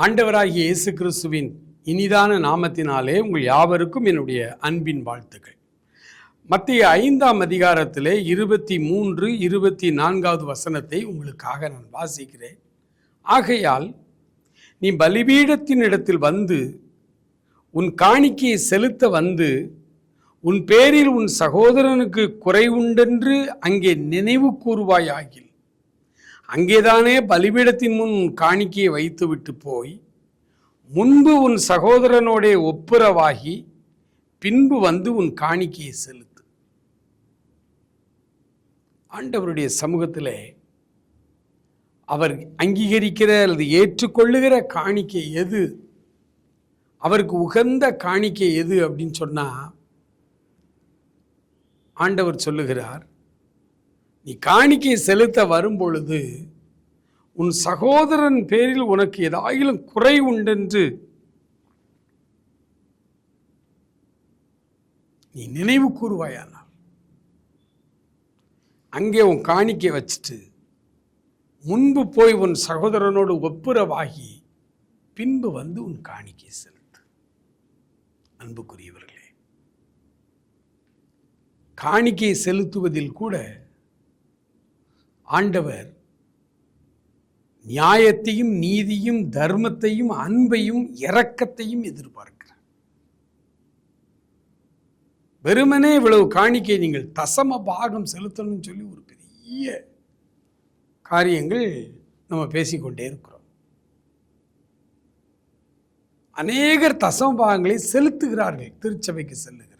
ஆண்டவராகிய இயேசு கிறிஸ்துவின் இனிதான நாமத்தினாலே உங்கள் யாவருக்கும் என்னுடைய அன்பின் வாழ்த்துக்கள். மத்திய 5ஆம் அதிகாரத்திலே 23, 24வது வசனத்தை உங்களுக்காக நான் வாசிக்கிறேன். ஆகையால் நீ பலிபீடத்தின் இடத்தில் வந்து உன் காணிக்கையை செலுத்த வந்து உன் பேரில் உன் சகோதரனுக்கு குறைவுண்டென்று அங்கே நினைவு கூறுவாயாகில் அங்கேதானே பலிபீடத்தின் முன் உன் காணிக்கையை வைத்துவிட்டு போய் முன்பு உன் சகோதரனோடே ஒப்புரவாகி பின்பு வந்து உன் காணிக்கையை செலுத்து. ஆண்டவருடைய சமூகத்திலே அவர் அங்கீகரிக்கிற அல்லது ஏற்றுக்கொள்ளுகிற காணிக்கை எது, அவருக்கு உகந்த காணிக்கை எது அப்படின்னு சொன்னா ஆண்டவர் சொல்லுகிறார், நீ காணிக்கை செலுத்த வரும்பொழுது உன் சகோதரன் பேரில் உனக்கு ஏதாயிலும் குறை உண்டென்று நீ நினைவு கூறுவாயானால் அங்கே உன் காணிக்கை வச்சுட்டு முன்பு போய் உன் சகோதரனோடு ஒப்புரவாகி பின்பு வந்து உன் காணிக்கை செலுத்து. அன்புக்குரியவர்களே, காணிக்கை செலுத்துவதில் கூட ஆண்டவர் நியாயத்தையும் நீதியும் தர்மத்தையும் அன்பையும் இரக்கத்தையும் எதிர்பார்க்கிறார். வெறுமனே இவ்வளவு காணிக்கை நீங்கள் தசம பாகம் செலுத்தணும்னு சொல்லி ஒரு பெரிய காரியங்கள் நம்ம பேசிக்கொண்டே இருக்கிறோம். அநேகர் தசம பாகங்களை செலுத்துகிறார்கள் திருச்சபைக்கு செல்லுகிறவர்கள்.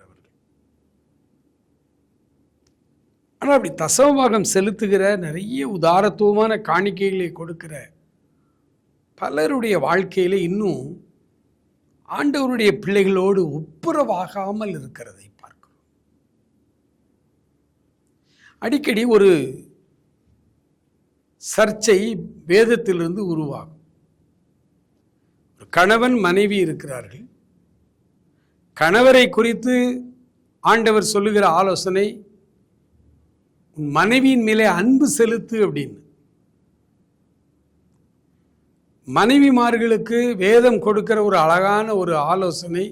ஆனால் அப்படி தசமபாகம் செலுத்துகிற நிறைய உதாரத்துவமான காணிக்கைகளை கொடுக்கிற பலருடைய வாழ்க்கையில இன்னும் ஆண்டவருடைய பிள்ளைகளோடு ஒப்புரவாகாமல் இருக்கிறதை பார்க்கிறோம். அடிக்கடி ஒரு சர்ச்சை வேதத்திலிருந்து உருவாகும். கணவன் மனைவி இருக்கிறார்கள். கணவரை குறித்து ஆண்டவர் சொல்லுகிற ஆலோசனை, மனைவியின் மேலே அன்பு செலுத்து அப்படின்னு. மனைவிமார்களுக்கு வேதம் கொடுக்கிற ஒரு அழகான ஒரு ஆலோசனை,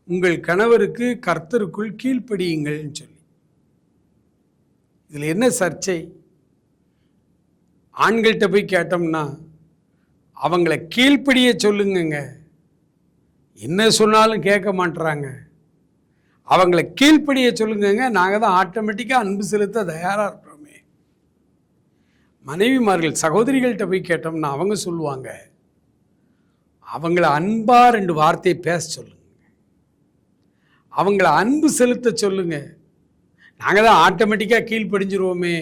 உங்கள் கணவருக்கு கர்த்தருக்குள் கீழ்ப்படியுங்கள்னு சொல்லி. இதில் என்ன சர்ச்சை? ஆண்கள்கிட்ட போய் கேட்டோம்னா அவங்கள கீழ்ப்படிய சொல்லுங்க, என்ன சொன்னாலும் கேட்க மாட்டுறாங்க, அவங்கள கீழ்ப்படிய சொல்லுங்க, நாங்கள் தான் ஆட்டோமேட்டிக்காக அன்பு செலுத்த தயாராக இருக்கிறோமே. மனைவிமார்கள் சகோதரிகள்கிட்ட போய் கேட்டோம்னா அவங்க சொல்லுவாங்க, அவங்கள அன்பா 2 வார்த்தையை பேச சொல்லுங்க, அவங்கள அன்பு செலுத்த சொல்லுங்க, நாங்கள் தான் ஆட்டோமேட்டிக்காக கீழ்ப்படிஞ்சிருவோமே.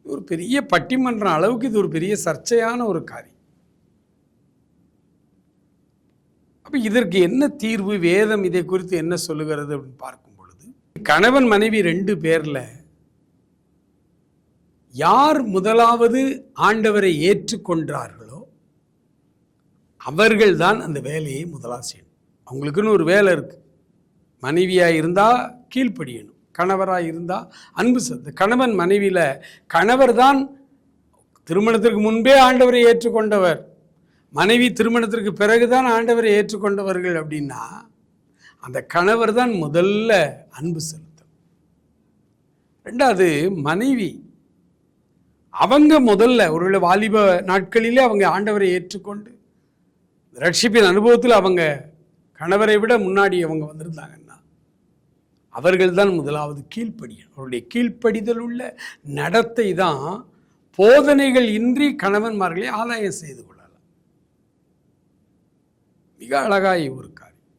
ஒரு பெரிய பட்டிமன்றம் அளவுக்கு இது ஒரு பெரிய சர்ச்சையான ஒரு காரியம். இதற்கு என்ன தீர்வு? வேதம் இதை குறித்து என்ன சொல்லுகிறது அப்படின்னு பார்க்கும் பொழுது, கணவன் மனைவி 2 பேர்ல யார் முதலாவது ஆண்டவரை ஏற்றுக்கொண்டார்களோ அவர்கள் தான் அந்த வேலையை முதலாக செய்யணும். அவங்களுக்குன்னு ஒரு வேலை இருக்கு. மனைவியாக இருந்தால் கீழ்ப்படியணும், கணவராக இருந்தால் அன்பு செலுத்த. கணவன் மனைவியில கணவர் தான் திருமணத்திற்கு முன்பே ஆண்டவரை ஏற்றுக்கொண்டவர், மனைவி திருமணத்திற்கு பிறகுதான் ஆண்டவரை ஏற்றுக்கொண்டவர்கள் அப்படின்னா அந்த கணவர் தான் முதல்ல அன்பு செலுத்தும். 2வது மனைவி, அவங்க முதல்ல ஒருவேளை வாலிப நாட்களிலே அவங்க ஆண்டவரை ஏற்றுக்கொண்டு ரட்சிப்பின் அனுபவத்தில் அவங்க கணவரை விட முன்னாடி அவங்க வந்திருந்தாங்கன்னா அவர்கள் தான் முதலாவது கீழ்ப்படியணும். அவருடைய கீழ்ப்படிதல் உள்ள நடத்தை தான் போதனைகள் இன்றி கணவன்மார்களை ஆதாயம் செய்து கொள்ளலாம். மிக அழகாய் ஒரு காரியம்.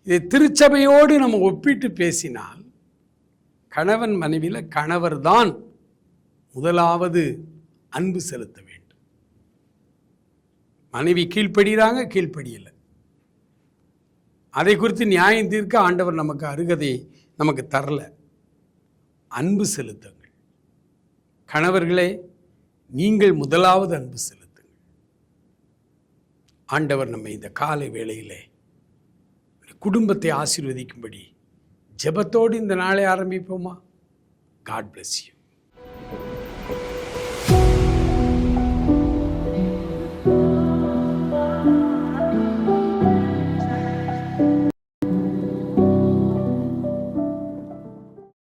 இதை திருச்சபையோடு நம்ம ஒப்பிட்டு பேசினால் கணவன் மனைவியில் கணவர் தான் முதலாவது அன்பு செலுத்த வேண்டும். மனைவி கீழ்ப்படுகிறாங்க, கீழ்ப்படியலை. அதை குறித்து நியாயம் தீர்க்க ஆண்டவர் நமக்கு அருகதை நமக்கு தரல. அன்பு செலுத்துங்கள். கணவர்களே, நீங்கள் முதலாவது அன்பு செலுத்துங்கள். ஆண்டவர் நம்மை இந்த காலை வேளையிலே குடும்பத்தை ஆசீர்வதிக்கும்படி ஜெபத்தோடு இந்த நாளை ஆரம்பிப்போமா? God bless you.